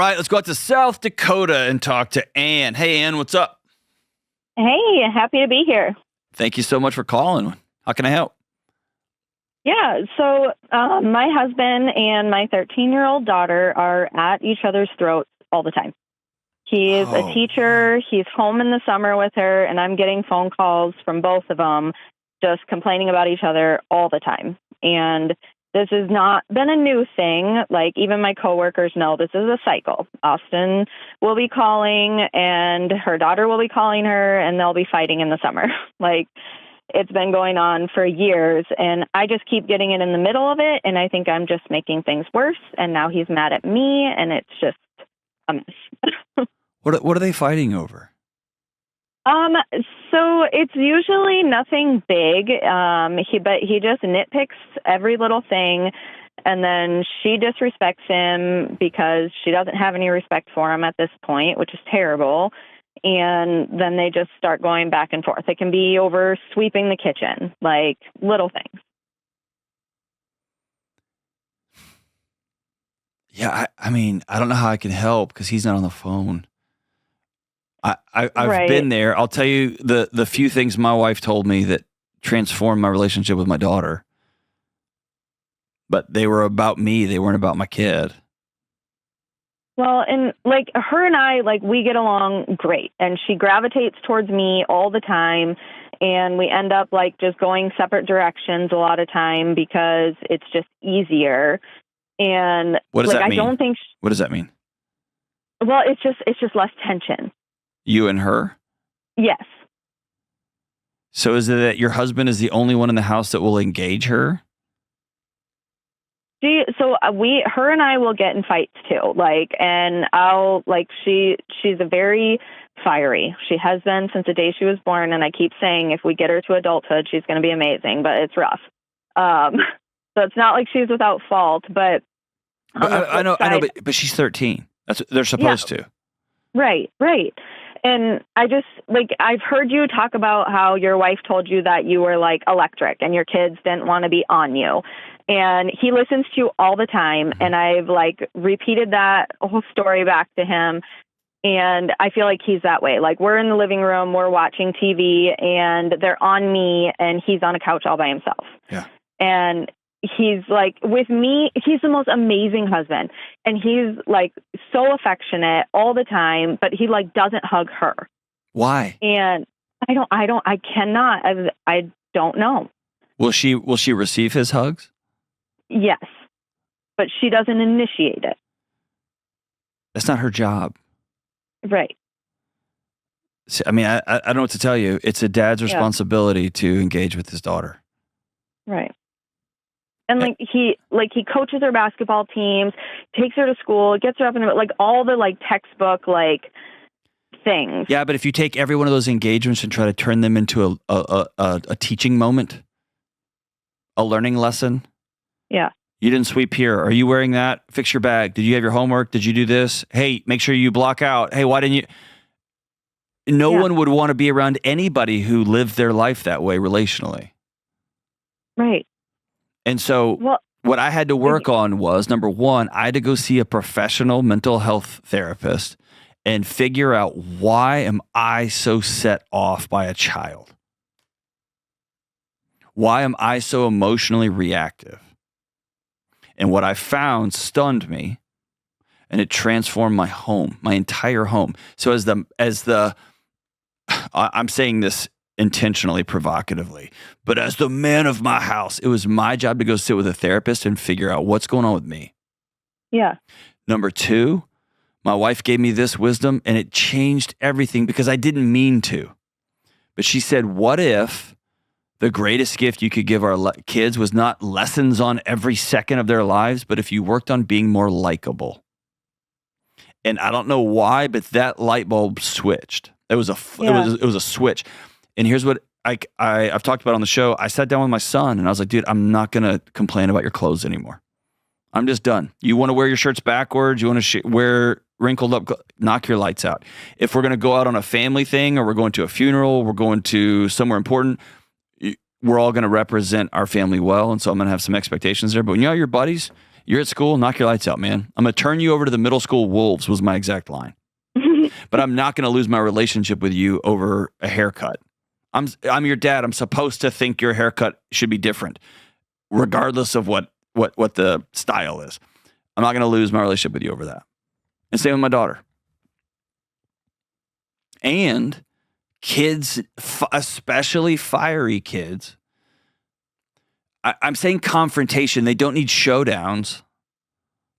right, let's go out to South Dakota and talk to Ann. Hey, Ann, what's up? Hey, happy to be here. Thank you so much for calling. How can I help? Yeah, so my husband and my 13-year-old daughter are at each other's throats all the time. He's a teacher. He's home in the summer with her, and I'm getting phone calls from both of them just complaining about each other all the time. And this has not been a new thing. Like, even my coworkers know this is a cycle. Austin will be calling, and her daughter will be calling her, and they'll be fighting in the summer. Like, it's been going on for years, and I just keep getting it in the middle of it, and I think I'm just making things worse, and now he's mad at me, and it's just a mess. What are they fighting over? So it's usually nothing big. He just nitpicks every little thing, and then she disrespects him because she doesn't have any respect for him at this point, which is terrible. And then they just start going back and forth. It can be over sweeping the kitchen, like little things. Yeah, I mean, I don't know how I can help because he's not on the phone. I've Right. been there. I'll tell you the few things my wife told me that transformed my relationship with my daughter. But they were about me. They weren't about my kid. Well, and like her and I, like we get along great, and she gravitates towards me all the time, and we end up like just going separate directions a lot of time because it's just easier. And What does like that mean? I don't think. What does that mean? Well, it's just less tension. You and her? Yes. So is it that your husband is the only one in the house that will engage her? Her and I will get in fights too. Like, and she's a very fiery. She has been since the day she was born. And I keep saying if we get her to adulthood, she's going to be amazing, but it's rough. So it's not like she's without fault, but I know, but she's 13. That's what they're supposed to. Right. And I just, like, I've heard you talk about how your wife told you that you were like electric and your kids didn't want to be on you. And he listens to you all the time. And I've like repeated that whole story back to him. And I feel like he's that way. Like, we're in the living room, we're watching TV, and they're on me, and he's on a couch all by himself. Yeah. And he's like, with me, he's the most amazing husband. And he's like so affectionate all the time, but he like doesn't hug her. Why? And I don't know. Will she receive his hugs? Yes. But she doesn't initiate it. That's not her job. Right. See, I mean, I don't know what to tell you. It's a dad's responsibility to engage with his daughter. Right. And he coaches her basketball teams, takes her to school, gets her up in like all the like textbook like things. Yeah, but if you take every one of those engagements and try to turn them into a teaching moment, a learning lesson. Yeah. You didn't sweep here. Are you wearing that? Fix your bag. Did you have your homework? Did you do this? Hey, make sure you block out. Hey, why didn't you? No one would want to be around anybody who lived their life that way relationally. Right. And so what I had to work on was, number one, I had to go see a professional mental health therapist and figure out, why am I so set off by a child? Why am I so emotionally reactive? And what I found stunned me, and it transformed my home, my entire home. So I'm saying this intentionally provocatively, but as the man of my house, it was my job to go sit with a therapist and figure out what's going on with me. Yeah. Number two, my wife gave me this wisdom, and it changed everything because I didn't mean to. But she said, what if the greatest gift you could give our kids was not lessons on every second of their lives, but if you worked on being more likable? And I don't know why, but that light bulb switched. It was a switch. And here's what I've talked about on the show. I sat down with my son and I was like, dude, I'm not going to complain about your clothes anymore. I'm just done. You want to wear your shirts backwards? You want to wear wrinkled up? Knock your lights out. If we're going to go out on a family thing, or we're going to a funeral, we're going to somewhere important, we're all going to represent our family well. And so I'm going to have some expectations there. But when you're out with your buddies, You're at school, knock your lights out, man. I'm going to turn you over to the middle school wolves was my exact line. But I'm not going to lose my relationship with you over a haircut. I'm your dad. I'm supposed to think your haircut should be different, regardless of what the style is. I'm not going to lose my relationship with you over that. And same with my daughter. And kids, especially fiery kids, I'm saying confrontation. They don't need showdowns,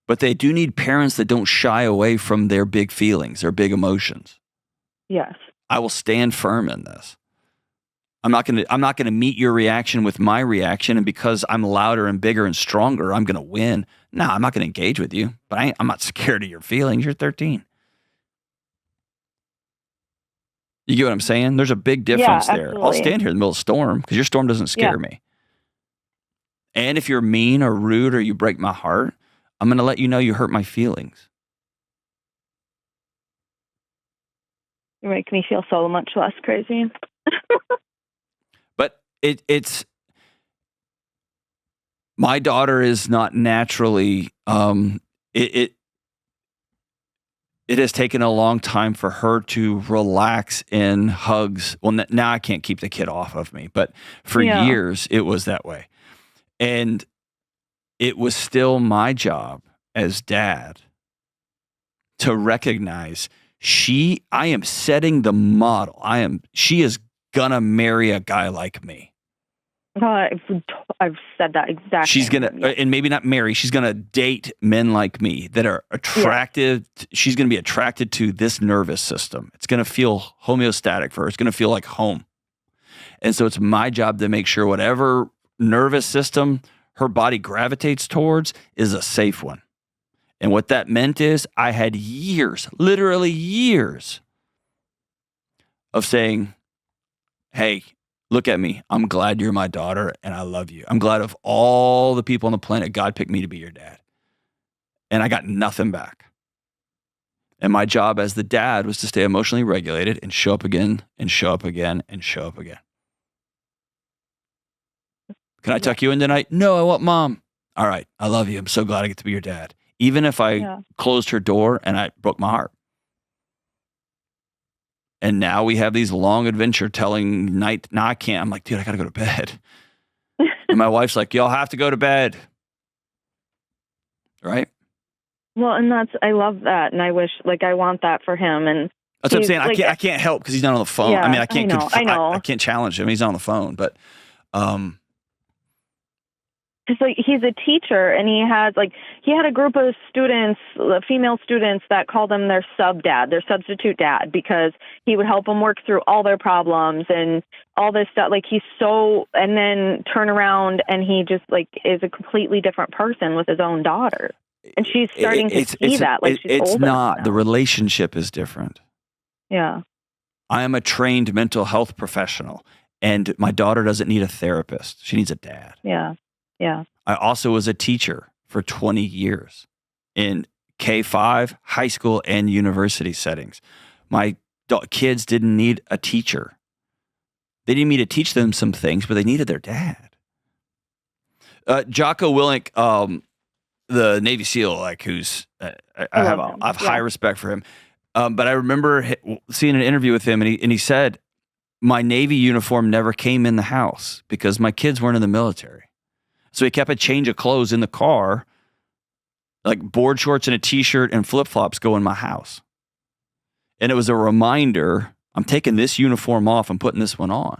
but they do need parents that don't shy away from their big feelings, their big emotions. Yes. I will stand firm in this. I'm not going to meet your reaction with my reaction, and because I'm louder and bigger and stronger, I'm going to win. No, I'm not going to engage with you, but I'm not scared of your feelings. You're 13. You get what I'm saying? There's a big difference there. Absolutely. I'll stand here in the middle of a storm because your storm doesn't scare me. And if you're mean or rude or you break my heart, I'm going to let you know you hurt my feelings. You make me feel so much less crazy. But it's my daughter is not naturally. It has taken a long time for her to relax in hugs. Well, now I can't keep the kid off of me, but for years it was that way, and it was still my job as dad to recognize I am setting the model. She is gonna marry a guy like me. I've said that exactly. She's gonna, and maybe not marry. She's gonna date men like me that are attractive. Yeah. She's gonna be attracted to this nervous system. It's gonna feel homeostatic for her. It's gonna feel like home. And so it's my job to make sure whatever nervous system her body gravitates towards is a safe one. And what that meant is I had years, literally years, of saying, hey, look at me. I'm glad you're my daughter and I love you. I'm glad of all the people on the planet, God picked me to be your dad. And I got nothing back. And my job as the dad was to stay emotionally regulated and show up again and show up again and show up again. Can I tuck you in tonight? No, I want mom. All right. I love you. I'm so glad I get to be your dad. Even if I closed her door and I broke my heart. And now we have these long adventure telling night. Now I can't. I'm like, dude, I got to go to bed. And my wife's like, y'all have to go to bed. Right? Well, and I love that. And I wish, I want that for him. And that's what I'm saying. I can't help because he's not on the phone. Yeah, I mean, I can't, I know. I can't challenge him. He's not on the phone, but, because he's a teacher and he had a group of students, female students, that called him their sub-dad, their substitute dad, because he would help them work through all their problems and all this stuff. And then turn around and he just is a completely different person with his own daughter. And she's starting to see that. She's older not. now. The relationship is different. Yeah. I am a trained mental health professional and my daughter doesn't need a therapist. She needs a dad. Yeah. Yeah. I also was a teacher for 20 years in K-5, high school, and university settings. My kids didn't need a teacher. They didn't need me to teach them some things, but they needed their dad. Jocko Willink, the Navy SEAL, who's I have high respect for him. But I remember seeing an interview with him, and he said, my Navy uniform never came in the house because my kids weren't in the military. So he kept a change of clothes in the car, like board shorts and a t-shirt and flip-flops go in my house. And it was a reminder, I'm taking this uniform off and putting this one on.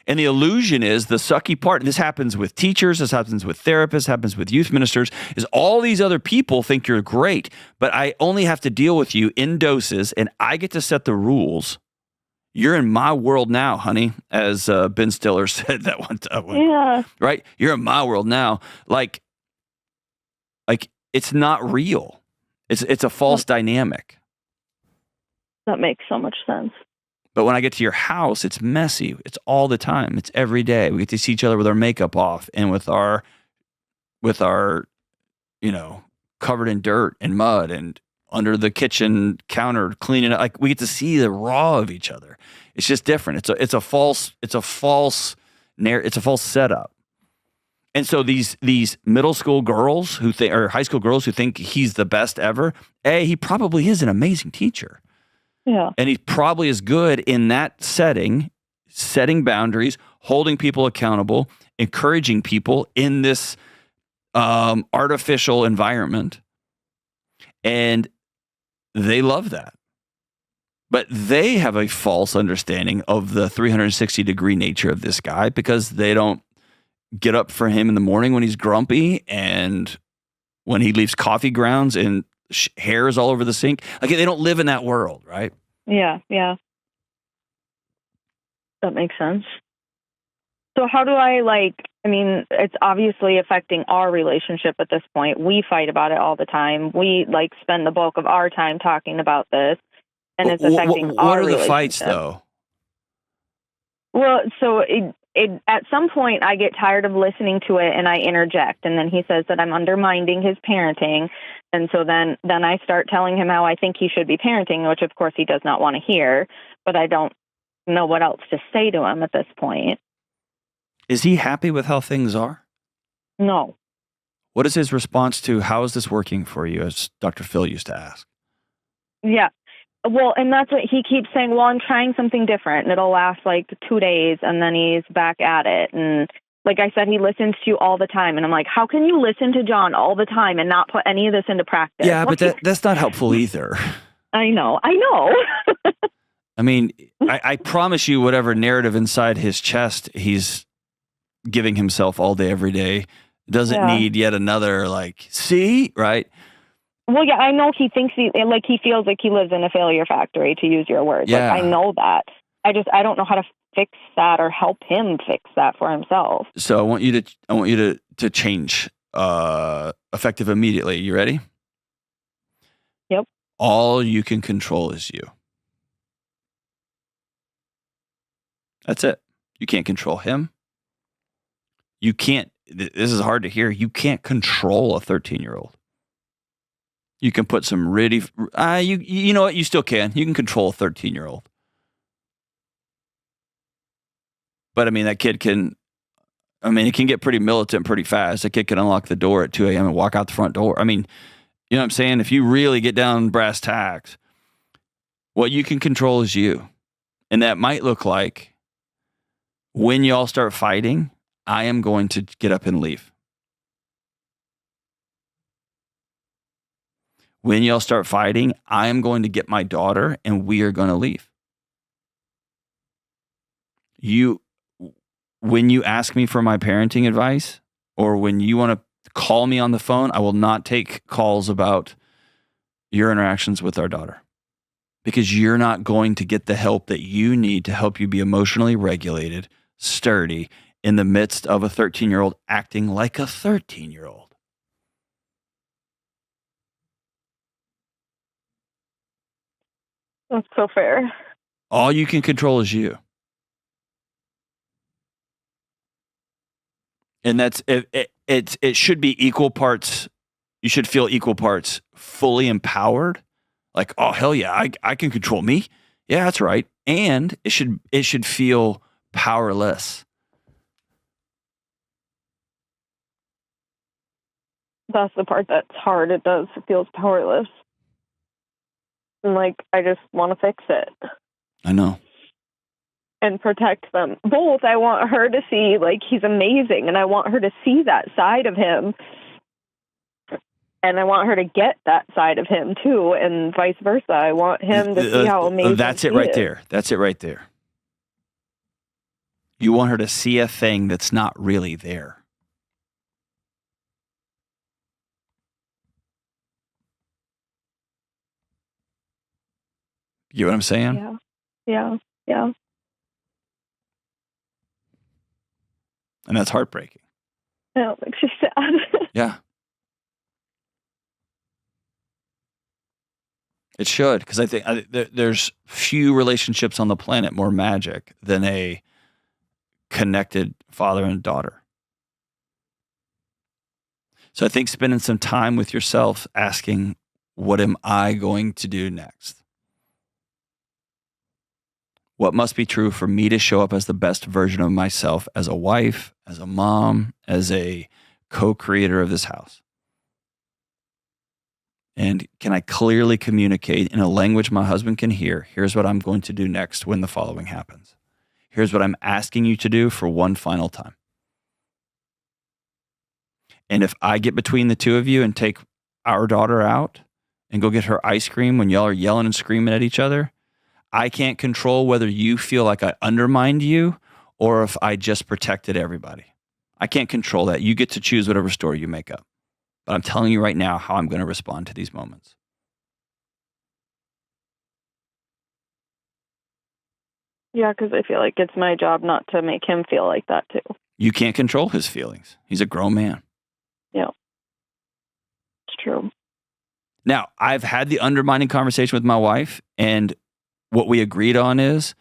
And the illusion is the sucky part, and this happens with teachers, this happens with therapists, happens with youth ministers, is all these other people think you're great, but I only have to deal with you in doses and I get to set the rules. You're in my world now, honey, as Ben Stiller said that one time. Yeah. Right? You're in my world now. Like it's not real. It's a false dynamic. That makes so much sense. But when I get to your house, it's messy. It's all the time. It's every day. We get to see each other with our makeup off and with our, covered in dirt and mud and under the kitchen counter cleaning it. We get to see the raw of each other. It's just different. It's a false setup. And so these middle school girls who think, or high school girls who think he's the best ever, he probably is an amazing teacher. Yeah. And he probably is good in that setting, setting boundaries, holding people accountable, encouraging people in this artificial environment. And they love that. But they have a false understanding of the 360-degree nature of this guy because they don't get up for him in the morning when he's grumpy and when he leaves coffee grounds and hairs all over the sink. Like, they don't live in that world, right? Yeah. That makes sense. So how do I, it's obviously affecting our relationship at this point. We fight about it all the time. We spend the bulk of our time talking about this, and it's affecting our relationship. What are the fights, though? Well, so at some point I get tired of listening to it and I interject, and then he says that I'm undermining his parenting. And so then I start telling him how I think he should be parenting, which of course he does not want to hear, but I don't know what else to say to him at this point. Is he happy with how things are? No. What is his response to, how is this working for you, as Dr. Phil used to ask? Yeah. Well, and that's what he keeps saying. Well, I'm trying something different, and it'll last 2 days, and then he's back at it. And like I said, he listens to you all the time. And I'm like, how can you listen to John all the time and not put any of this into practice? Yeah, but that's not helpful either. I know. I mean, I promise you, whatever narrative inside his chest he's giving himself all day, every day, doesn't need yet another, see, right? Well, yeah, I know he thinks he feels like he lives in a failure factory, to use your words. Yeah. I know that. I don't know how to fix that or help him fix that for himself. So I want you to change, effective immediately. You ready? Yep. All you can control is you. That's it. You can't control him. You can't, this is hard to hear, you can't control a 13-year-old. You can put some really, you know what, you still can. You can control a 13-year-old. But I mean, that kid can, it can get pretty militant pretty fast. A kid can unlock the door at 2 a.m. and walk out the front door. I mean, you know what I'm saying? If you really get down brass tacks, what you can control is you. And that might look like, when y'all start fighting, I am going to get up and leave. When y'all start fighting, I am going to get my daughter and we are going to leave. When you ask me for my parenting advice, or when you want to call me on the phone, I will not take calls about your interactions with our daughter, because you're not going to get the help that you need to help you be emotionally regulated, sturdy, in the midst of a 13-year-old acting like a 13-year-old. That's so fair. All you can control is you. And it should be equal parts. You should feel equal parts fully empowered. Like, oh, hell yeah, I can control me. Yeah, that's right. And it should feel powerless. That's the part that's hard. It feels powerless. And I just want to fix it. I know. And protect them. Both. I want her to see he's amazing, and I want her to see that side of him. And I want her to get that side of him too, and vice versa. I want him to see how amazing That's it right there. That's it right there. You want her to see a thing that's not really there. You know what I'm saying? Yeah. And that's heartbreaking. Yeah, it makes you sad. Yeah. It should, because I think there's few relationships on the planet more magic than a connected father and daughter. So I think spending some time with yourself asking, what am I going to do next? What must be true for me to show up as the best version of myself as a wife, as a mom, as a co-creator of this house? And can I clearly communicate in a language my husband can hear? Here's what I'm going to do next when the following happens. Here's what I'm asking you to do for one final time. And if I get between the two of you and take our daughter out and go get her ice cream when y'all are yelling and screaming at each other, I can't control whether you feel like I undermined you or if I just protected everybody. I can't control that. You get to choose whatever story you make up. But I'm telling you right now how I'm going to respond to these moments. Yeah, because I feel like it's my job not to make him feel like that too. You can't control his feelings. He's a grown man. Yeah, it's true. Now, I've had the undermining conversation with my wife, and what we agreed on is,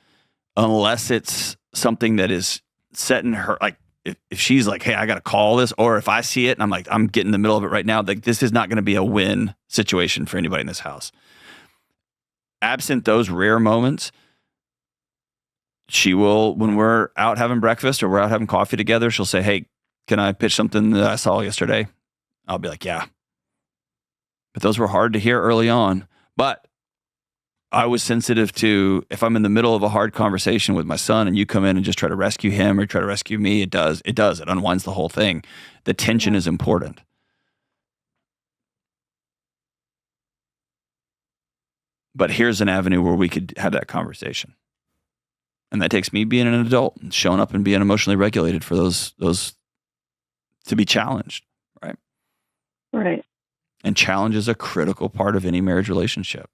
unless it's something that is set in her, like if she's like, hey, I got to call this, or if I see it and I'm like, I'm getting in the middle of it right now, like this is not going to be a win situation for anybody in this house. Absent those rare moments, she will, when we're out having breakfast or we're out having coffee together, she'll say, hey, can I pitch something that I saw yesterday? I'll be like, yeah. But those were hard to hear early on. But I was sensitive to, if I'm in the middle of a hard conversation with my son and you come in and just try to rescue him or try to rescue me, it unwinds the whole thing. The tension is important. But here's an avenue where we could have that conversation. And that takes me being an adult and showing up and being emotionally regulated for those to be challenged, right? Right. And challenge is a critical part of any marriage relationship.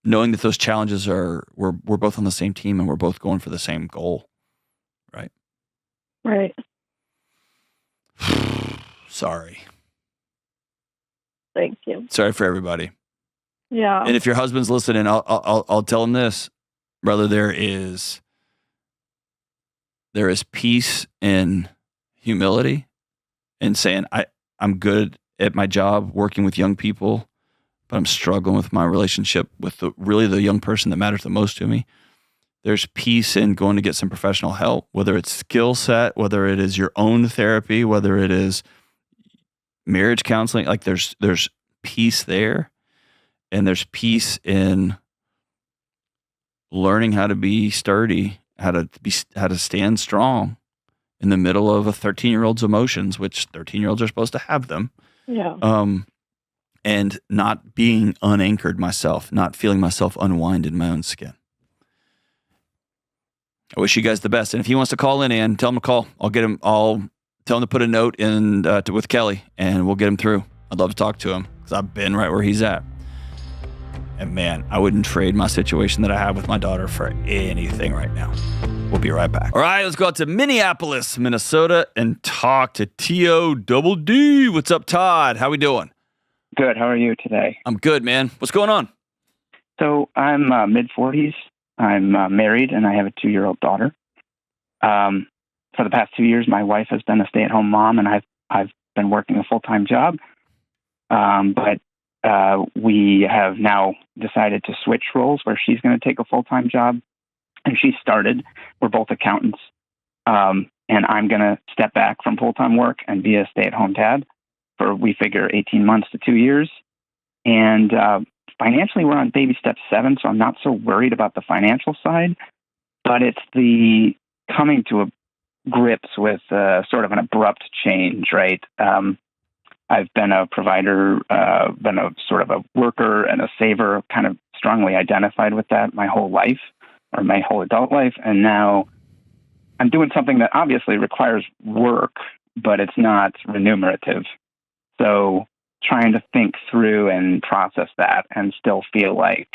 Knowing that those challenges we're both on the same team and we're both going for the same goal, right? Right. Sorry. Thank you. Sorry for everybody. Yeah. And if your husband's listening, I'll tell him this, brother. There is peace in humility and saying I'm good at my job working with young people, but I'm struggling with my relationship with the young person that matters the most to me. There's peace in going to get some professional help, whether it's skill set, whether it is your own therapy, whether it is marriage counseling. Like there's peace there, and there's peace in learning how to be sturdy, how to stand strong in the middle of a 13-year-old's emotions, which 13-year-olds are supposed to have them. Yeah. And not being unanchored myself, not feeling myself unwind in my own skin. I wish you guys the best. And if he wants to call in, Ann, tell him to call. I'll tell him to put a note in with Kelly, and we'll get him through. I'd love to talk to him because I've been right where he's at. And man, I wouldn't trade my situation that I have with my daughter for anything right now. We'll be right back. All right, let's go out to Minneapolis, Minnesota, and talk to T-O-double-D. What's up, Todd? How we doing? Good. How are you today? I'm good, man. What's going on? So I'm mid-40s. I'm married, and I have a 2-year-old daughter. For the past 2 years, my wife has been a stay-at-home mom, and I've been working a full-time job. But we have now decided to switch roles where she's going to take a full-time job, and she started. We're both accountants, and I'm going to step back from full-time work and be a stay-at-home dad for, we figure, 18 months to 2 years. And financially, we're on baby step 7, so I'm not so worried about the financial side, but it's the coming to grips with sort of an abrupt change, right? I've been a provider, been a sort of a worker and a saver, kind of strongly identified with that my whole life, or my whole adult life. And now I'm doing something that obviously requires work, but it's not remunerative. So trying to think through and process that and still feel like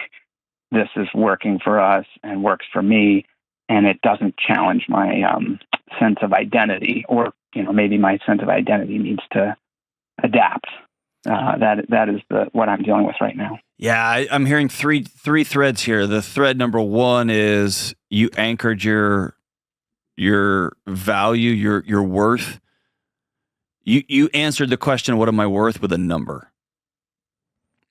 this is working for us and works for me, and it doesn't challenge my sense of identity, or maybe my sense of identity needs to adapt. That is what I'm dealing with right now. Yeah, I'm hearing three threads here. The thread number one is you anchored your value, your worth. You answered the question, what am I worth, with a number.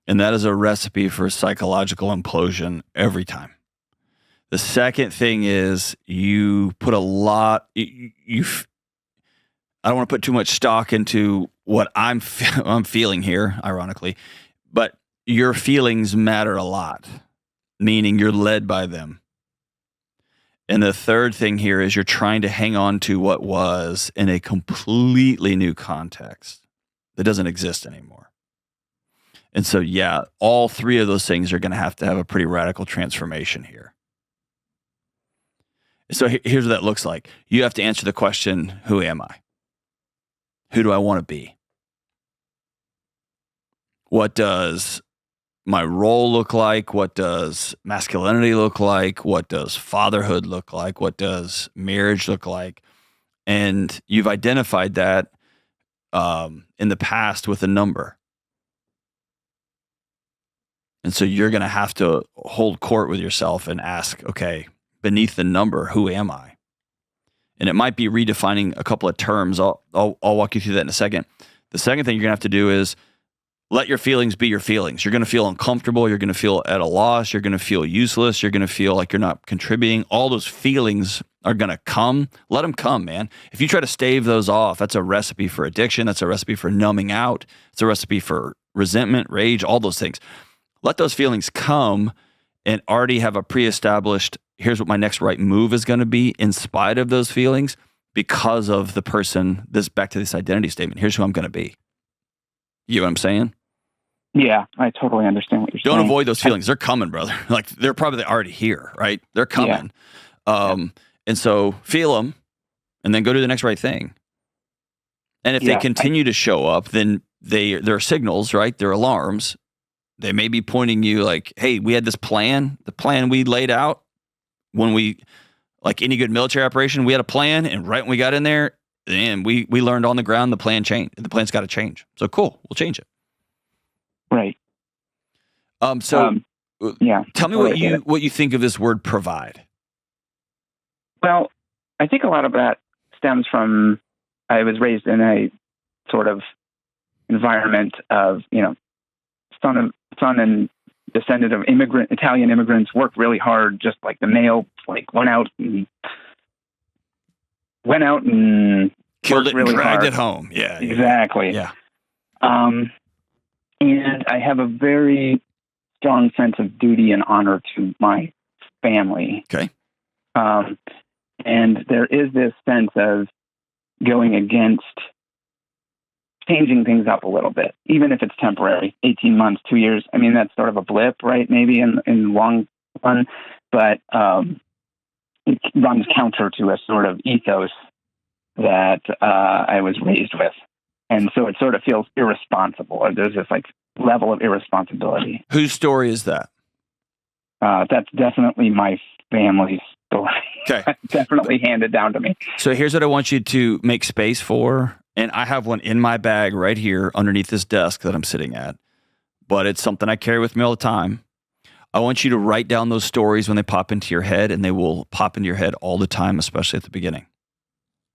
And that is a recipe for psychological implosion every time. The second thing is you put a lot. I don't want to put too much stock into what I'm feeling here, ironically, but your feelings matter a lot, meaning you're led by them. And the third thing here is you're trying to hang on to what was in a completely new context that doesn't exist anymore. And so, yeah, all three of those things are going to have a pretty radical transformation here. So here's what that looks like. You have to answer the question, who am I? Who do I want to be? What does my role look like? What does masculinity look like? What does fatherhood look like? What does marriage look like? And you've identified that in the past with a number. And so you're going to have to hold court with yourself and ask, okay, beneath the number, who am I? And it might be redefining a couple of terms. I'll walk you through that in a second. The second thing you're going to have to do is let your feelings be your feelings. You're going to feel uncomfortable. You're going to feel at a loss. You're going to feel useless. You're going to feel like you're not contributing. All those feelings are going to come. Let them come, man. If you try to stave those off, that's a recipe for addiction. That's a recipe for numbing out. It's a recipe for resentment, rage, all those things. Let those feelings come and already have a pre-established, here's what my next right move is going to be in spite of those feelings because of the person, back to this identity statement. Here's who I'm going to be. You know what I'm saying? Yeah, I totally understand what you're saying. Don't avoid those feelings. They're coming, brother. Like they're probably already here, right? They're coming. Yeah. And so feel them and then go do the next right thing. And if they continue to show up, then they're signals, right? They're alarms. They may be pointing you like, hey, we had this plan. The plan we laid out when we, like any good military operation, we had a plan. And right when we got in there, and we learned on the ground the plan changed. The plan's got to change. So cool, we'll change it. Right. Yeah. Tell me what you think of this word provide. Well, I think a lot of that stems from I was raised in a sort of environment of, son and descendant of Italian immigrants, worked really hard, just like the male, like went out and killed it really and dragged hard. It home. Yeah. Exactly. Yeah. And I have a very strong sense of duty and honor to my family. Okay. And there is this sense of going against changing things up a little bit, even if it's temporary, 18 months, 2 years. I mean, that's sort of a blip, right? Maybe in long run, but it runs counter to a sort of ethos that I was raised with. And so it sort of feels irresponsible. Or there's this like level of irresponsibility. Whose story is that? That's definitely my family's story. Okay. Definitely handed down to me. So here's what I want you to make space for. And I have one in my bag right here underneath this desk that I'm sitting at. But it's something I carry with me all the time. I want you to write down those stories when they pop into your head, and they will pop into your head all the time, especially at the beginning.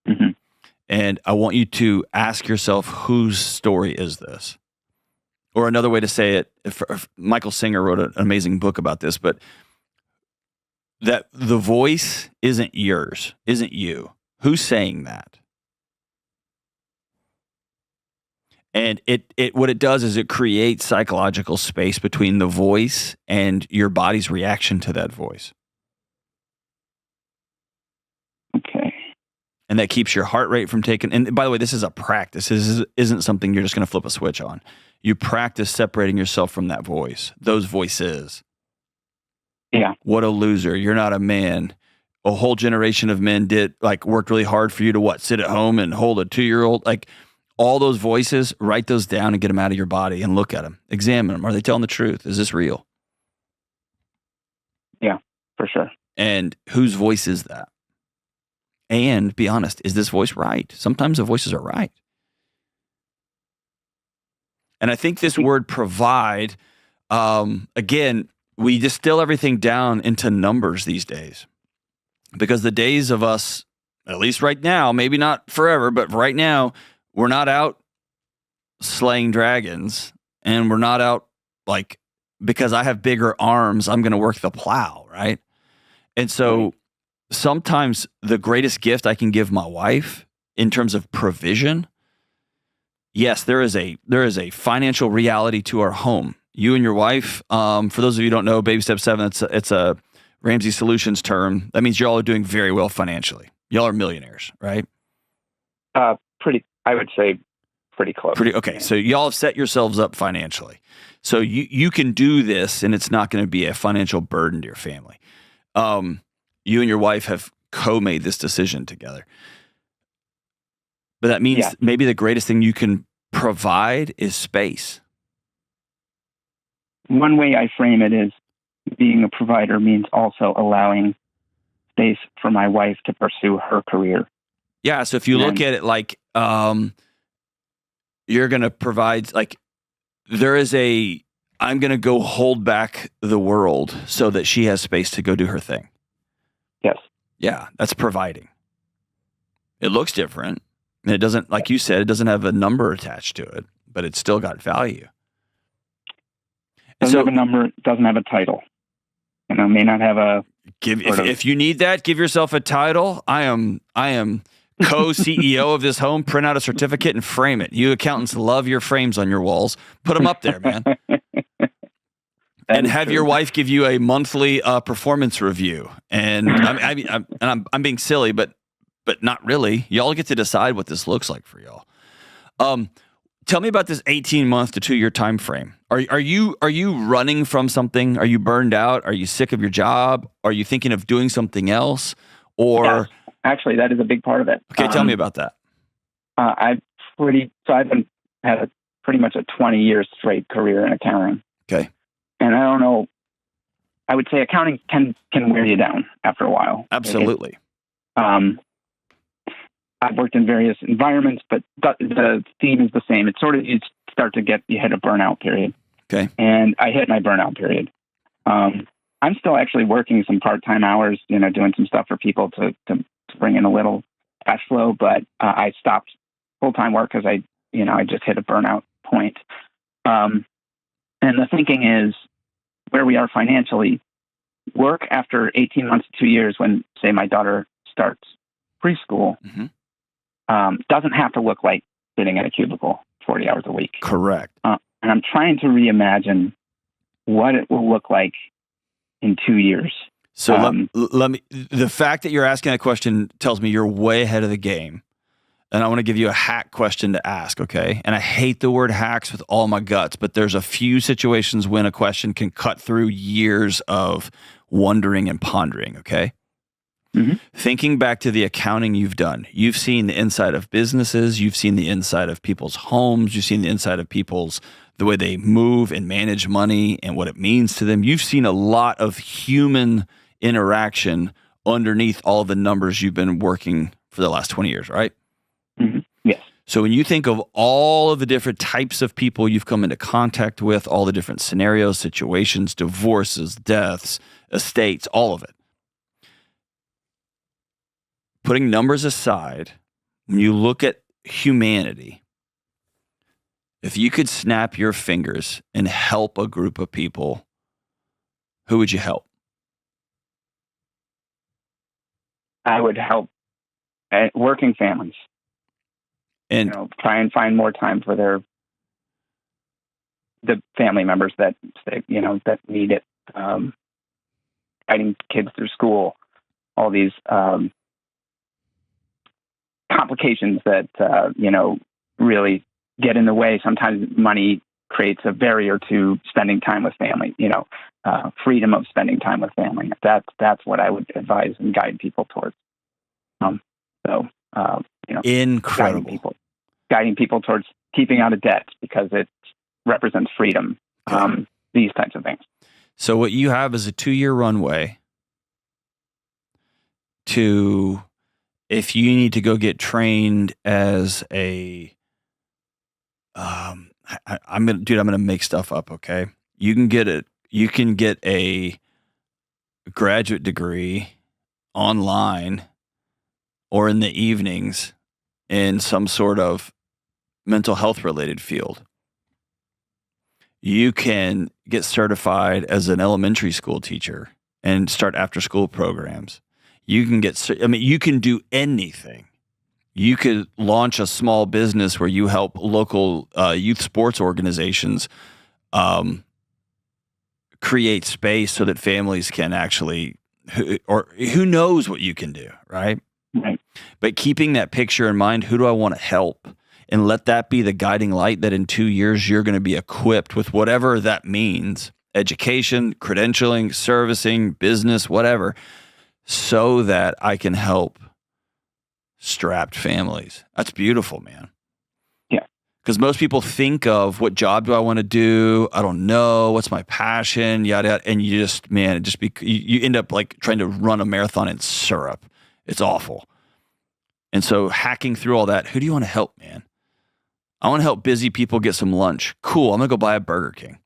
Mm-hmm. And I want you to ask yourself, whose story is this? Or another way to say it, if Michael Singer wrote an amazing book about this, but that the voice isn't yours, isn't you. Who's saying that? And it what it does is it creates psychological space between the voice and your body's reaction to that voice. Okay. And that keeps your heart rate from taking, and by the way, this is a practice. This isn't something you're just going to flip a switch on. You practice separating yourself from that voice, those voices. Yeah. What a loser. You're not a man. A whole generation of men worked really hard for you to sit at home and hold a 2-year-old. Like all those voices, write those down and get them out of your body and look at them. Examine them. Are they telling the truth? Is this real? Yeah, for sure. And whose voice is that? And be honest, is this voice right? Sometimes the voices are right. And I think this word provide, again, we distill everything down into numbers these days. Because the days of us, at least right now, maybe not forever, but right now, we're not out slaying dragons. And we're not out because I have bigger arms, I'm going to work the plow, right? And so sometimes the greatest gift I can give my wife in terms of provision, yes, there is a financial reality to our home. You and your wife, for those of you who don't know, Baby Step 7, it's a Ramsey Solutions term. That means y'all are doing very well financially. Y'all are millionaires, right? I would say pretty close. Okay. So y'all have set yourselves up financially. So you can do this and it's not going to be a financial burden to your family. You and your wife have co-made this decision together. But that means maybe the greatest thing you can provide is space. One way I frame it is being a provider means also allowing space for my wife to pursue her career. Yeah. So if you look at it like you're going to provide, like I'm going to go hold back the world so that she has space to go do her thing. Yes. Yeah. That's providing. It looks different. And it doesn't, like you said, it doesn't have a number attached to it, but it's still got value. Doesn't have a number, doesn't have a title. May not have a... If you need that, give yourself a title. I am co-CEO of this home. Print out a certificate and frame it. You accountants love your frames on your walls. Put them up there, man. And have your wife give you a monthly performance review. And I'm being silly, but not really. Y'all get to decide what this looks like for y'all. Tell me about this 18-month to 2-year time frame. Are you running from something? Are you burned out? Are you sick of your job? Are you thinking of doing something else? Or yes, actually, that is a big part of it. Okay, tell me about that. I've had pretty much a 20-year straight career in accounting. Okay, and I don't know. I would say accounting can wear you down after a while. Absolutely. I've worked in various environments, but the theme is the same. It's sort of, you hit a burnout period. Okay. And I hit my burnout period. I'm still actually working some part-time hours, doing some stuff for people to bring in a little cash flow, but I stopped full-time work because I just hit a burnout point. And the thinking is where we are financially, work after 18 months to 2 years when, say, my daughter starts preschool, doesn't have to look like sitting in a cubicle 40 hours a week. Correct. And I'm trying to reimagine what it will look like in 2 years. So let me. The fact that you're asking that question tells me you're way ahead of the game, and I want to give you a hack question to ask. Okay, and I hate the word hacks with all my guts, but there's a few situations when a question can cut through years of wondering and pondering. Okay. Mm-hmm. Thinking back to the accounting you've done, you've seen the inside of businesses, you've seen the inside of people's homes, you've seen the inside of the way they move and manage money and what it means to them. You've seen a lot of human interaction underneath all the numbers you've been working for the last 20 years, right? Mm-hmm. Yes. So when you think of all of the different types of people you've come into contact with, all the different scenarios, situations, divorces, deaths, estates, all of it, putting numbers aside, when you look at humanity, if you could snap your fingers and help a group of people, who would you help? I would help working families. And try and find more time for the family members that need it. Guiding kids through school, all these complications that really get in the way. Sometimes money creates a barrier to spending time with family. Freedom of spending time with family. That's what I would advise and guide people towards. Incredible. Guiding people towards keeping out of debt because it represents freedom. These types of things. So what you have is a 2-year runway to, if you need to go get trained as a, I'm gonna make stuff up. Okay. You can get a graduate degree online or in the evenings in some sort of mental health related field. You can get certified as an elementary school teacher and start after school programs. You can you can do anything. You could launch a small business where you help local youth sports organizations create space so that families can actually, or who knows what you can do, right? Right. But keeping that picture in mind, who do I want to help? And let that be the guiding light that in 2 years, you're going to be equipped with whatever that means, education, credentialing, servicing, business, whatever, so that I can help strapped families. That's beautiful, man. Yeah. Because most people think of, what job do I want to do? I don't know. What's my passion? Yada, yada. And you just, man, you end up like trying to run a marathon in syrup. It's awful. And so hacking through all that, who do you want to help, man? I want to help busy people get some lunch. Cool. I'm going to go buy a Burger King,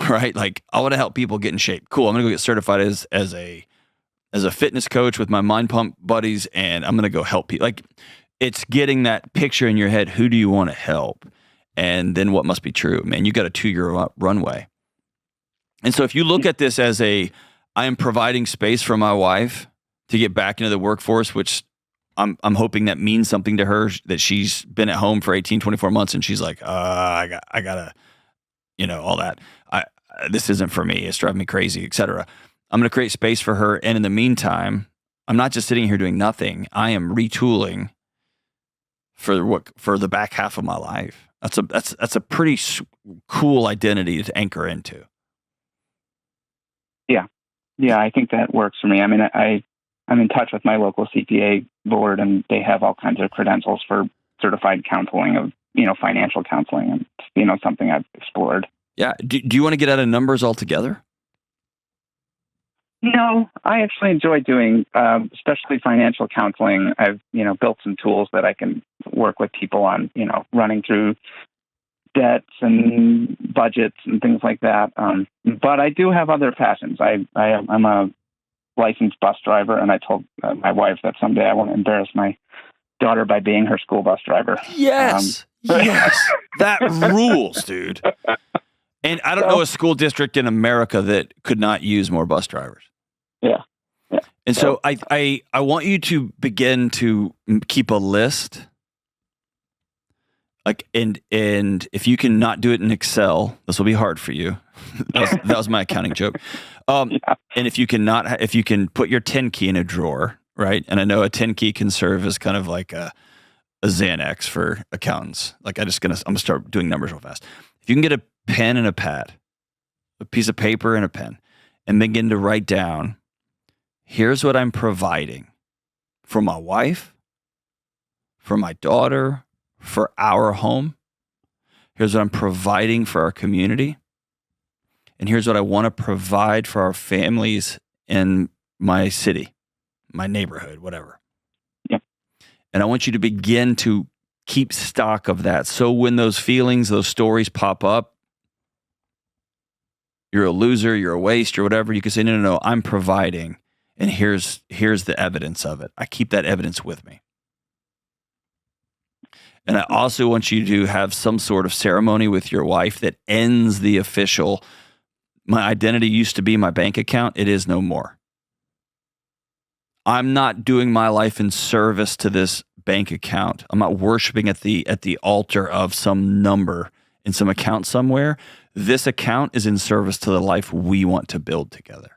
right? Like, I want to help people get in shape. Cool. I'm going to go get certified as a fitness coach with my Mind Pump buddies, and I'm going to go help people. Like, it's getting that picture in your head. Who do you want to help? And then what must be true? Man, you got a 2-year runway. And so if you look at this as I am providing space for my wife to get back into the workforce, which I'm hoping that means something to her, that she's been at home for 18, 24 months and she's like, I gotta, all that. This isn't for me. It's driving me crazy, et cetera. I'm going to create space for her. And in the meantime, I'm not just sitting here doing nothing. I am retooling for the back half of my life. That's a pretty cool identity to anchor into. Yeah, I think that works for me. I mean, I'm in touch with my local CPA board, and they have all kinds of credentials for certified counseling of, financial counseling, and something I've explored. Yeah. Do you want to get out of numbers altogether? No, I actually enjoy doing, especially financial counseling. I've, built some tools that I can work with people on, running through debts and budgets and things like that. But I do have other passions. I'm a licensed bus driver, and I told my wife that someday I want to embarrass my daughter by being her school bus driver. Yes. Yes. That rules, dude. And I don't know a school district in America that could not use more bus drivers. Yeah. And so I want you to begin to keep a list. Like, and if you can not do it in Excel, this will be hard for you. That was my accounting joke. And if you can put your 10 key in a drawer, right? And I know a 10 key can serve as kind of like a Xanax for accountants. Like, I'm gonna start doing numbers real fast. If you can get a pen and a pad, a piece of paper and a pen, and begin to write down, here's what I'm providing for my wife, for my daughter, for our home. Here's what I'm providing for our community. And here's what I want to provide for our families in my city, my neighborhood, whatever. Yep. And I want you to begin to keep stock of that. So when those feelings, those stories pop up, you're a loser, you're a waste, or whatever, you can say, no, I'm providing. And here's the evidence of it. I keep that evidence with me. And I also want you to have some sort of ceremony with your wife that ends the official, my identity used to be my bank account. It is no more. I'm not doing my life in service to this bank account. I'm not worshiping at the altar of some number in some account somewhere. This account is in service to the life we want to build together.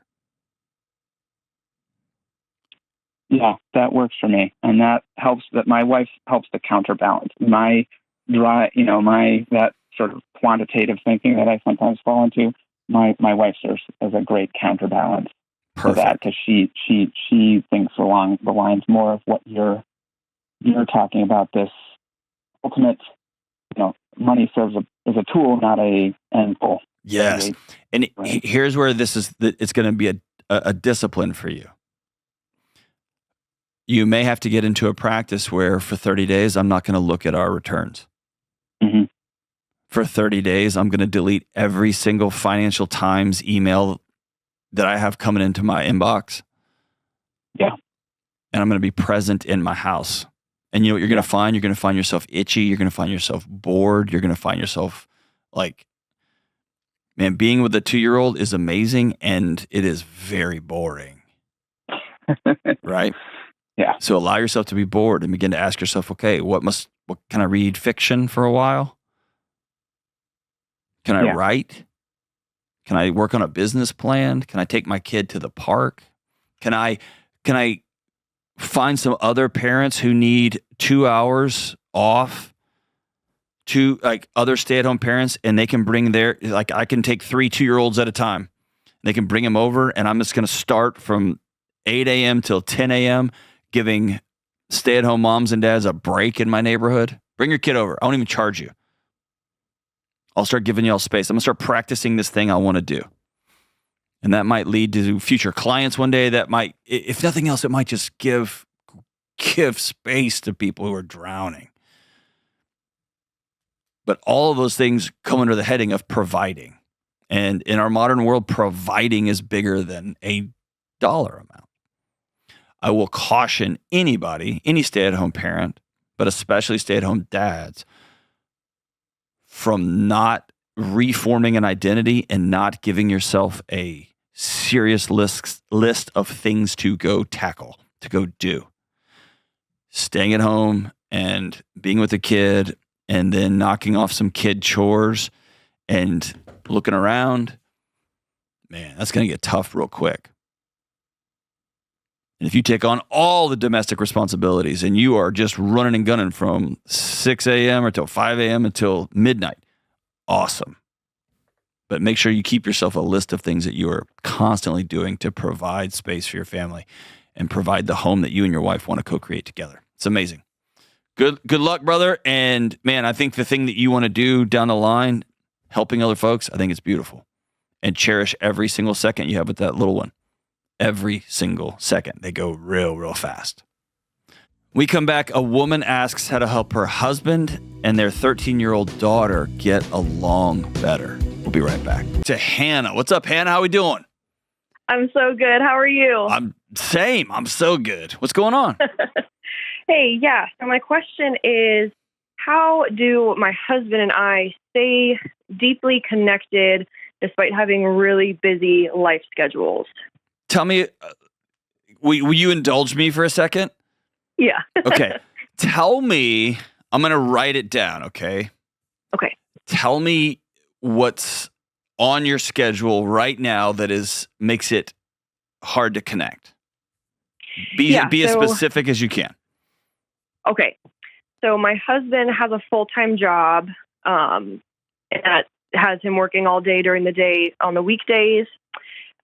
Yeah, that works for me. And that helps, that my wife helps to counterbalance my that sort of quantitative thinking that I sometimes fall into. My wife serves as a great counterbalance for that, because she thinks along the lines more of what you're talking about, this ultimate, money serves as a tool, not a end goal. Yes. And here's where it's going to be a discipline for you. You may have to get into a practice where for 30 days, I'm not going to look at our returns. Mm-hmm. For 30 days, I'm going to delete every single Financial Times email that I have coming into my inbox. Yeah. And I'm going to be present in my house. And you know what you're going to find? You're going to find yourself itchy. You're going to find yourself bored. You're going to find yourself like Man, being with a 2-year-old is amazing, and it is very boring, right? Yeah. So allow yourself to be bored and begin to ask yourself, okay, what can I read fiction for a while? Can I write? Can I work on a business plan? Can I take my kid to the park? Can I find some other parents who need 2 hours off, to like other stay-at-home parents, and they can bring I can take 3 2-year-olds at a time. They can bring them over, and I'm just going to start from 8 a.m. till 10 a.m. giving stay-at-home moms and dads a break in my neighborhood. Bring your kid over. I won't even charge you. I'll start giving y'all space. I'm going to start practicing this thing I want to do. And that might lead to future clients one day. That might, if nothing else, it might just give space to people who are drowning. But all of those things come under the heading of providing. And in our modern world, providing is bigger than a dollar amount. I will caution anybody, any stay-at-home parent, but especially stay-at-home dads, from not reforming an identity and not giving yourself a serious list of things to go tackle, to go do. Staying at home and being with a kid and then knocking off some kid chores and looking around, man, that's going to get tough real quick. And if you take on all the domestic responsibilities and you are just running and gunning from 6 a.m. or till 5 a.m. until midnight, awesome. But make sure you keep yourself a list of things that you are constantly doing to provide space for your family and provide the home that you and your wife want to co-create together. It's amazing. Good luck, brother. And man, I think the thing that you want to do down the line, helping other folks, I think it's beautiful. And cherish every single second you have with that little one. Every single second. They go real, real fast. We come back. A woman asks how to help her husband and their 13-year-old daughter get along better. We'll be right back. To Hannah. What's up, Hannah? How we doing? I'm so good. How are you? I'm so good. What's going on? Hey, yeah. So my question is, how do my husband and I stay deeply connected despite having really busy life schedules? Tell me, will you indulge me for a second? Yeah. Okay. Tell me, I'm going to write it down, okay? Okay. Tell me what's on your schedule right now that makes it hard to connect. Be as specific as you can. Okay. So my husband has a full-time job, and that has him working all day during the day on the weekdays.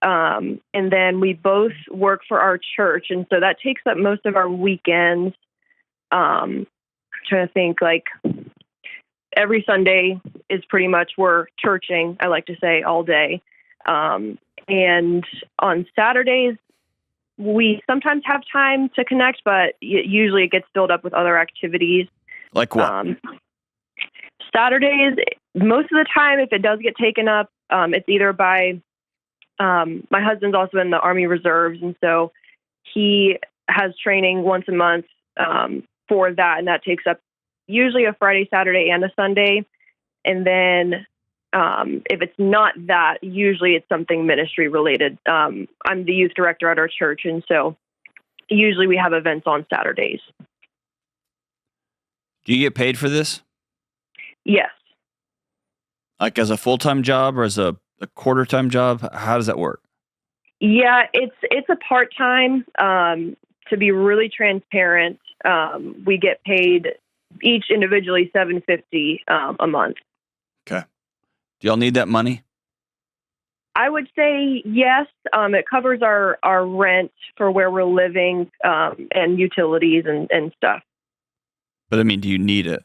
And then we both work for our church. And so that takes up most of our weekends. I'm trying to think, like every Sunday is pretty much we're churching, I like to say, all day. And on Saturdays, we sometimes have time to connect, but usually it gets filled up with other activities. Like what? Saturdays, most of the time, if it does get taken up, it's either by my husband's also in the Army Reserves, and so he has training once a month for that, and that takes up usually a Friday, Saturday, and a Sunday. And then if it's not that, usually it's something ministry related. I'm the youth director at our church, and so usually we have events on Saturdays. Do you get paid for this? Yes. Like as a full-time job or as a quarter-time job? How does that work? Yeah, it's a part-time. To be really transparent, we get paid each individually $750 a month. Okay. Do y'all need that money? I would say yes. It covers our rent for where we're living and utilities and stuff. But I mean, do you need it?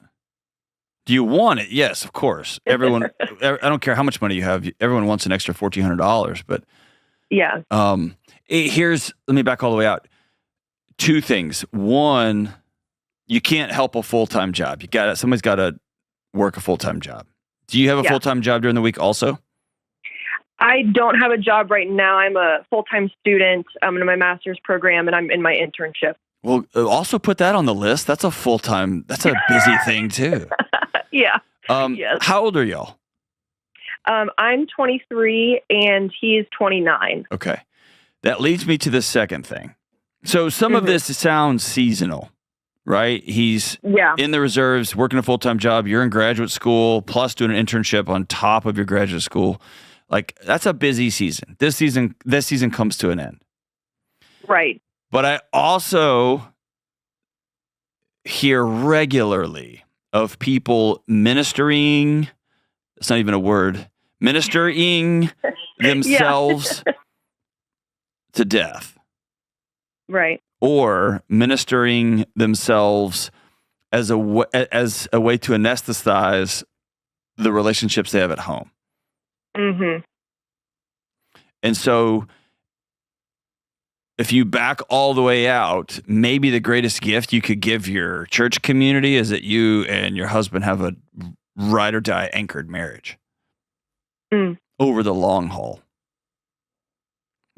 Do you want it? Yes, of course. Everyone, I don't care how much money you have. Everyone wants an extra $1,400, but yeah. Let me back all the way out. Two things. One, you can't help a full-time job. Somebody's got to work a full-time job. Do you have a full-time job during the week also? I don't have a job right now. I'm a full-time student. I'm in my master's program, and I'm in my internship. Well, also put that on the list. That's a full-time, that's a busy thing too. Yeah. Yes. How old are y'all? I'm 23 and he's 29. Okay. That leads me to the second thing. So some of this sounds seasonal, right? He's in the reserves, working a full-time job. You're in graduate school, plus doing an internship on top of your graduate school. Like, that's a busy season. This season comes to an end. Right. But I also hear regularly of people ministering. It's not even a word. Ministering themselves to death. Right. Or ministering themselves as a way to anesthetize the relationships they have at home. Mm-hmm. And so if you back all the way out, maybe the greatest gift you could give your church community is that you and your husband have a ride or die anchored marriage over the long haul.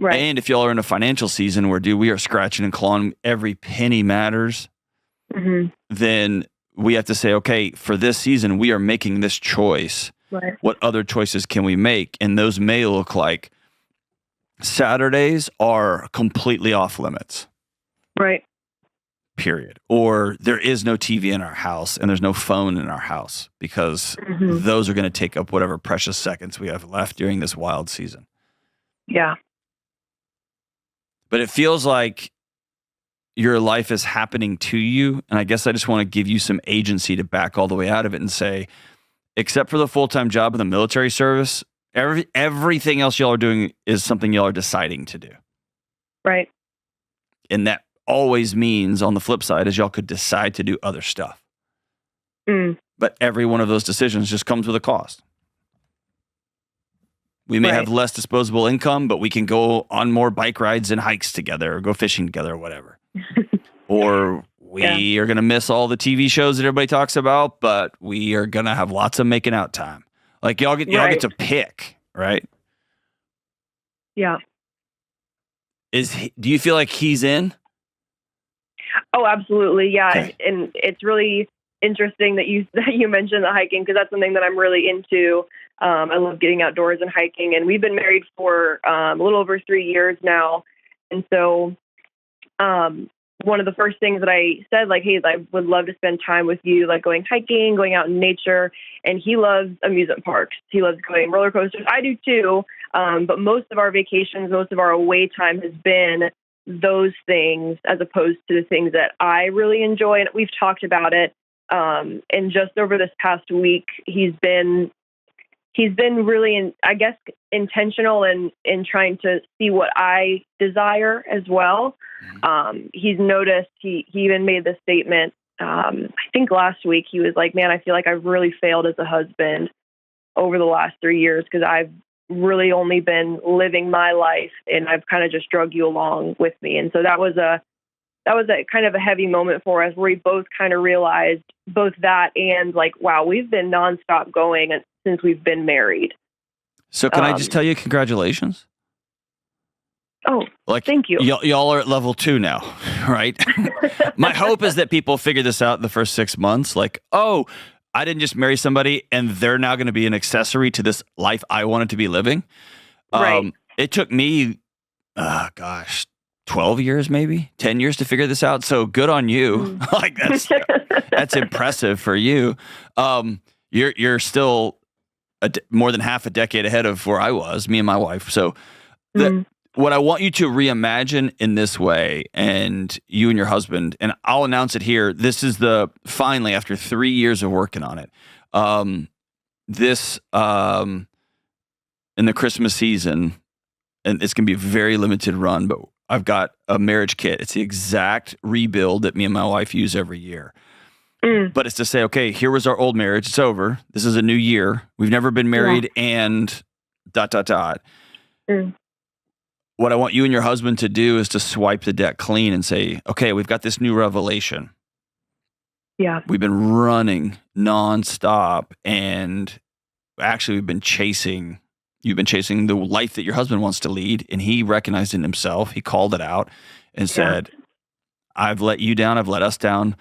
Right. And if y'all are in a financial season where, we are scratching and clawing, every penny matters, then we have to say, okay, for this season, we are making this choice. Right. What other choices can we make? And those may look like Saturdays are completely off limits. Right. Period. Or there is no TV in our house and there's no phone in our house because those are going to take up whatever precious seconds we have left during this wild season. Yeah. But it feels like your life is happening to you. And I guess I just want to give you some agency to back all the way out of it and say, except for the full-time job in the military service, everything else y'all are doing is something y'all are deciding to do. Right. And that always means, on the flip side, is y'all could decide to do other stuff. But every one of those decisions just comes with a cost. We may have less disposable income, but we can go on more bike rides and hikes together or go fishing together or whatever. Or we are going to miss all the TV shows that everybody talks about, but we are going to have lots of making out time. Like y'all get to pick, right? Yeah. Do you feel like he's in? Oh, absolutely. Yeah. Okay. And it's really interesting that you mentioned the hiking, because that's something that I'm really into. I love getting outdoors and hiking, and we've been married for a little over 3 years now. And so one of the first things that I said, like, hey, I would love to spend time with you, like going hiking, going out in nature. And he loves amusement parks. He loves going roller coasters. I do too. But most of our vacations, most of our away time has been those things as opposed to the things that I really enjoy. And we've talked about it. And just over this past week, he's been really, intentional in trying to see what I desire as well. He's noticed, he even made this statement, I think last week, he was like, man, I feel like I've really failed as a husband over the last 3 years because I've really only been living my life and I've kind of just drug you along with me. And so that was a kind of a heavy moment for us, where we both kind of realized both that and like, wow, we've been nonstop going since we've been married. So can I just tell you congratulations? Oh, thank you. Y'all are at level 2 now, right? My hope is that people figure this out in the first 6 months. Like, oh, I didn't just marry somebody and they're now going to be an accessory to this life I wanted to be living. Right. It took me, 12 years, maybe 10 years to figure this out. So good on you. Like that's impressive for you. You're still more than half a decade ahead of where I was, me and my wife. So what I want you to reimagine in this way, and you and your husband, and I'll announce it here. This is finally, after 3 years of working on it, in the Christmas season, and it's going to be a very limited run, but I've got a marriage kit. It's the exact rebuild that me and my wife use every year. But it's to say, okay, here was our old marriage. It's over. This is a new year. We've never been married and ... What I want you and your husband to do is to swipe the deck clean and say, okay, we've got this new revelation. Yeah. We've been running nonstop, and actually you've been chasing the life that your husband wants to lead, and he recognized it in himself. He called it out and said, I've let you down. I've let us down.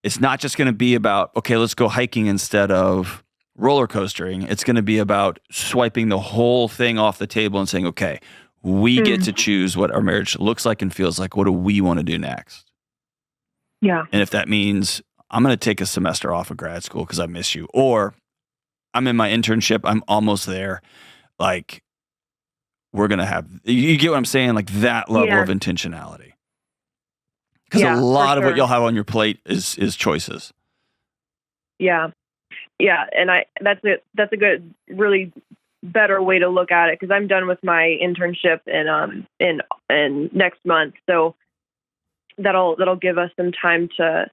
It's not just going to be about, okay, let's go hiking instead of roller coastering. It's going to be about swiping the whole thing off the table and saying, okay, we get to choose what our marriage looks like and feels like. What do we want to do next? Yeah. And if that means I'm going to take a semester off of grad school because I miss you, or I'm in my internship, I'm almost there. Like, we're going to have, you get what I'm saying? Like that level of intentionality. Because a lot of what you'll have on your plate is choices. Yeah. Yeah. And that's a good, really better way to look at it, because I'm done with my internship in next month. So that'll give us some time to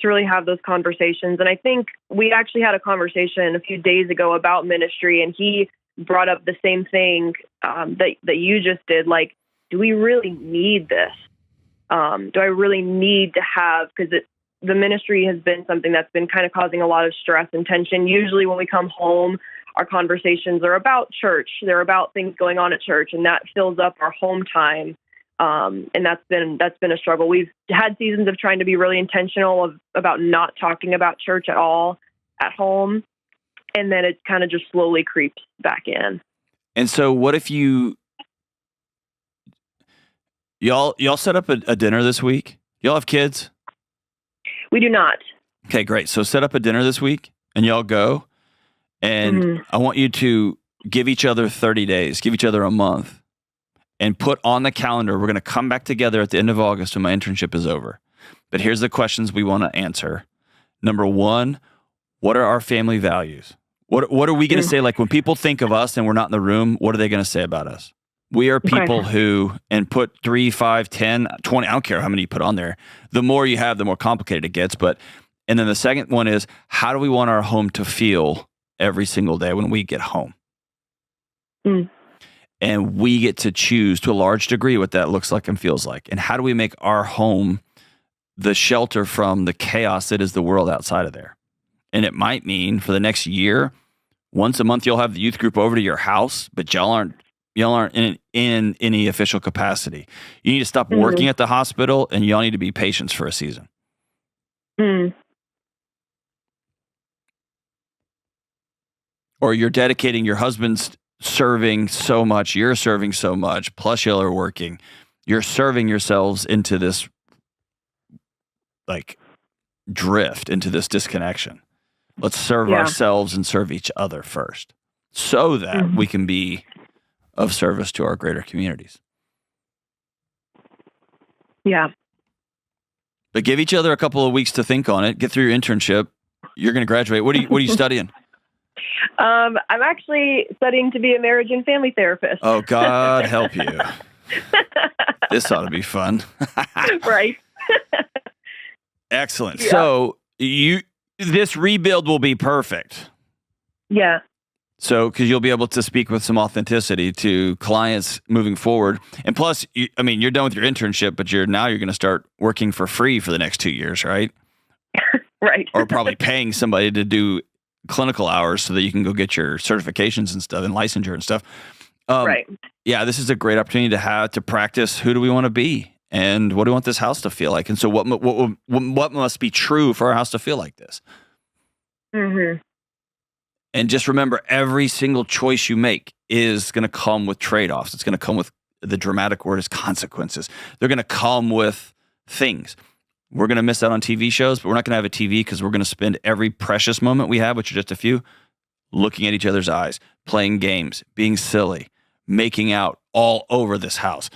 really have those conversations. And I think we actually had a conversation a few days ago about ministry, and he brought up the same thing that you just did. Like, do we really need this? Do I really need to have, because the ministry has been something that's been kind of causing a lot of stress and tension. Usually when we come home, our conversations are about church. They're about things going on at church, and that fills up our home time. And that's been a struggle. We've had seasons of trying to be really intentional about not talking about church at all at home. And then it kind of just slowly creeps back in. And so what if y'all set up a dinner this week? Y'all have kids? We do not. Okay, great. So set up a dinner this week and y'all go. And I want you to give each other 30 days, give each other a month, and put on the calendar, we're going to come back together at the end of August when my internship is over. But here's the questions we want to answer. Number one, what are our family values? What are we going to say? Like, when people think of us and we're not in the room, what are they going to say about us? We are people who, and put 3, 5, 10, 20, I don't care how many you put on there. The more you have, the more complicated it gets. And then the second one is, how do we want our home to feel every single day when we get home? And we get to choose to a large degree what that looks like and feels like. And how do we make our home the shelter from the chaos that is the world outside of there? And it might mean for the next year, once a month, you'll have the youth group over to your house, but y'all aren't in any official capacity. You need to stop working at the hospital, and y'all need to be patients for a season. Or you're dedicating, your husband's serving so much, you're serving so much, plus y'all are working. You're serving yourselves into this like drift, into this disconnection. Let's serve ourselves and serve each other first, so that we can be of service to our greater communities. Yeah. But give each other a couple of weeks to think on it. Get through your internship. You're going to graduate. What are you studying? I'm actually studying to be a marriage and family therapist. Oh, God help you. This ought to be fun. Right. Excellent. Yeah. So this rebuild will be perfect. Yeah. So, because you'll be able to speak with some authenticity to clients moving forward. And plus, you're done with your internship, but you're going to start working for free for the next 2 years, right? Right. Or probably paying somebody to do clinical hours so that you can go get your certifications and stuff and licensure and stuff. Right. Yeah, this is a great opportunity to practice who do we want to be and what do we want this house to feel like. And so what must be true for our house to feel like this? And just remember, every single choice you make is going to come with trade-offs. It's going to come with, the dramatic word is consequences. They're going to come with things. We're going to miss out on TV shows, but we're not going to have a TV because we're going to spend every precious moment we have, which are just a few, looking at each other's eyes, playing games, being silly, making out all over this house.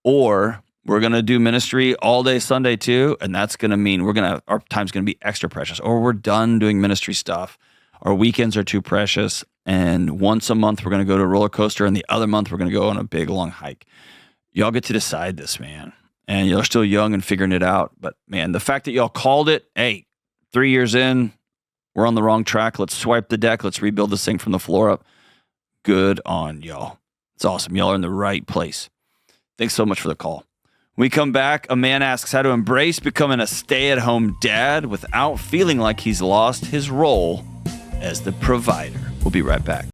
Or we're going to do ministry all day Sunday too, and that's going to mean our time's going to be extra precious. Or we're done doing ministry stuff. Our weekends are too precious, and once a month we're going to go to a roller coaster, and the other month we're going to go on a big long hike. Y'all get to decide this, man. And you're still young and figuring it out. But man, the fact that y'all called it, hey, 3 years in, we're on the wrong track. Let's swipe the deck. Let's rebuild this thing from the floor up. Good on y'all. It's awesome. Y'all are in the right place. Thanks so much for the call. When we come back, a man asks how to embrace becoming a stay-at-home dad without feeling like he's lost his role as the provider. We'll be right back.